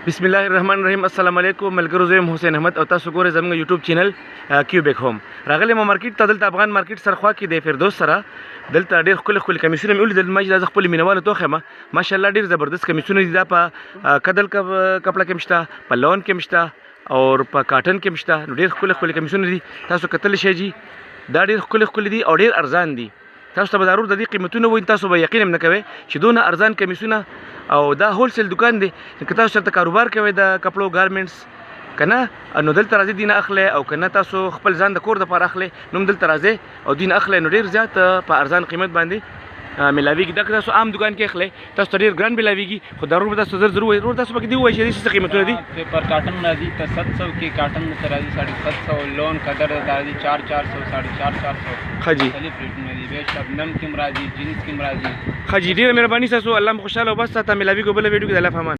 बिस्मिल्लाहिर्रहमानिर्रहीम अस्सलाम वालेकुम मलगरो ज़म हुसैन अहमद और तاسو ګورئ زموږ یوټیوب چینل کیوبیک होम راغلی ما مارکیټ ته دلته افغان مارکیټ سرخوا کې د فردوس سره دلته ډېر خپل کمیسونه مې ولیدل ما چې خپل مینوالو توخه ما ماشاءالله ډېر زبردست کمیسونه دي دا په کدل کپڑا کې مشته په لون کې مشته او په کاټن کې مشته ډېر خپل کمیسونه دي تاسو کتل شئ جی دا ډېر خپل دي او ډېر ارزان دي تاسو ته به ضرور د دې قیمتونه وایي تاسو به یقین نه کوئ چې دونه ارزان کمیسونه او دا هول سیل دکان دی که تاسو چېرته کاروبار کوئ د کپړو ګارمنټس کنه نو دلته راځي دین اخلي او کنه تاسو خپل ځان د کور د پاره اخلي نو دلته راځي او دین اخلي نو ډیر زیات په ارزان قیمت باندې ملاویږي دا تاسو عام دکان کې اخلي تاسو ډیر ګران ملاویږي خو ضرور تاسو ضرور تاسو پکې دی وایي چې څه قیمتونه دي پیپر کاټن راځي ته 700 کې کاټن ته راځي 750 لون قدر راځي 400 450 خجی مختلف ریټونه دي به شبنم کې راځي جنس کې راځي خجی ډیر مهرباني تاسو الله خوشاله او بس تا ملاویږي بل ویډیو کې الله فهمان